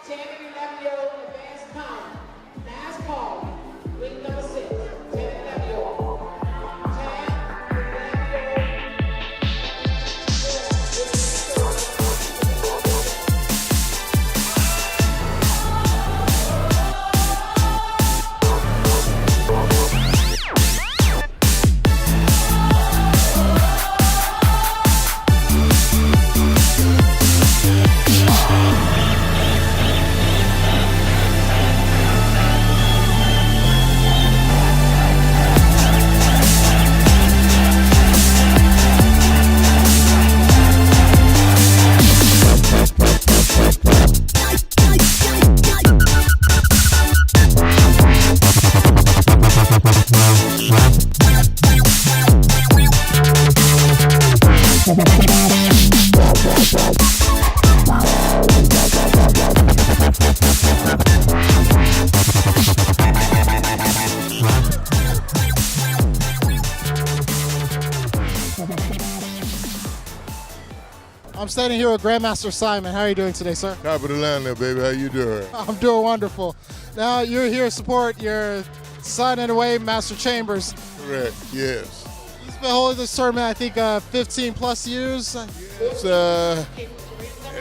10 and 11-year-old advanced pound. Last call. Week number 6. 10 and 11-year-old. 10 and I'm standing here with Grandmaster Simon. How are you doing today, sir? Top of the line there, baby. How you doing? I'm doing wonderful. Now, you're here to support your son in a way, Master Chambers. Correct, yes. He's been holding this tournament, I think, 15 plus years. It's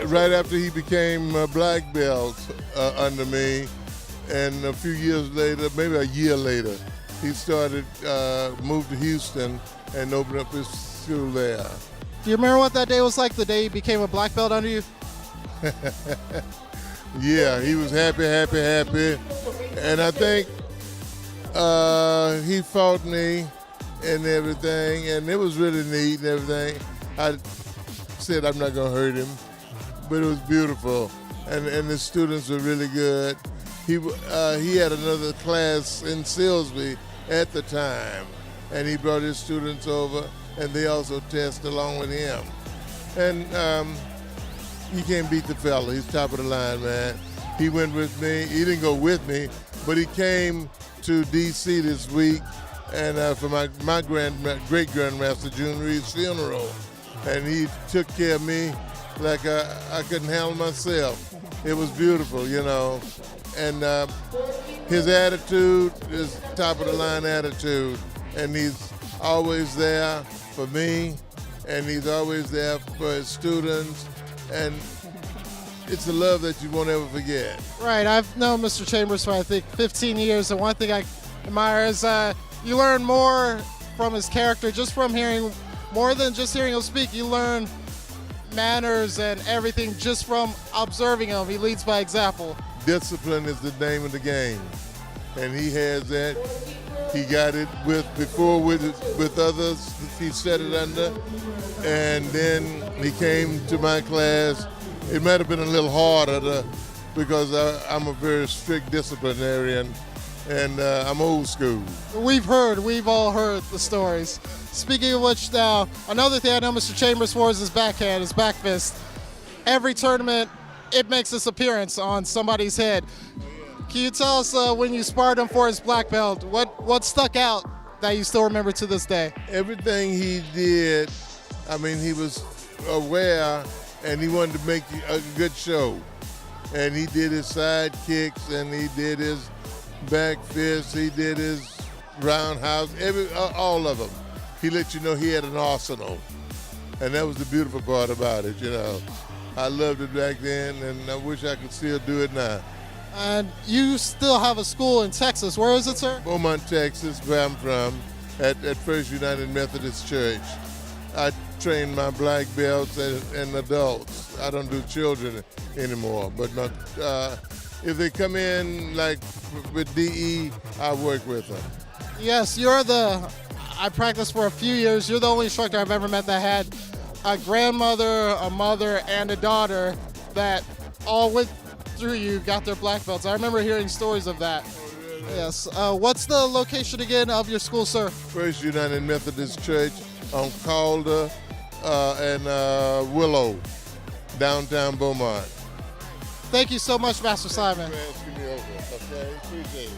right after he became a black belt under me, and a few years later, maybe a year later, he started, moved to Houston and opened up his school there. Do you remember what that day was like, the day he became a black belt under you? Yeah, he was happy. And I think he fought me and everything, and it was really neat and everything. I said I'm not going to hurt him, but it was beautiful. And the students were really good. He had another class in Silsbee at the time, and he brought his students over, and they also test along with him. And you can't beat the fella. He's top of the line, man. He went with me. He didn't go with me, but he came to D.C. this week and for my great grandmaster June Reed's funeral, and he took care of me like I couldn't handle myself. It was beautiful, you know. And his attitude is top of the line attitude, and he's always there for me, and he's always there for his students, and it's a love that you won't ever forget. Right, I've known Mr. Chambers for, I think, 15 years, and one thing I admire is you learn more from his character just from hearing, more than just hearing him speak. You learn manners and everything just from observing him. He leads by example. Discipline is the name of the game, and he has that. He got it before with others. He set it under, and then he came to my class. It might have been a little harder because I'm a very strict disciplinarian, and I'm old school. We've all heard the stories. Speaking of which, now, another thing I know Mr. Chambers for is his backhand, his back fist. Every tournament, it makes its appearance on somebody's head. Can you tell us when you sparred him for his black belt, what stuck out that you still remember to this day? Everything he did, I mean, he was aware, and he wanted to make a good show. And he did his side kicks, and he did his back fists, he did his roundhouse, all of them. He let you know he had an arsenal. And that was the beautiful part about it, you know. I loved it back then, and I wish I could still do it now. And you still have a school in Texas. Where is it, sir? Beaumont, Texas, where I'm from, at First United Methodist Church. I train my black belts and adults. I don't do children anymore, but if they come in like with DE, I work with them. Yes, I practiced for a few years. You're the only instructor I've ever met that had a grandmother, a mother, and a daughter that all went through you, got their black belts. I remember hearing stories of that. Oh, really? Yes. What's the location again of your school, sir? First United Methodist Church on Calder and Willow, downtown Beaumont. Thank you so much, Master Simon. Thanks for asking me over. Okay, appreciate it.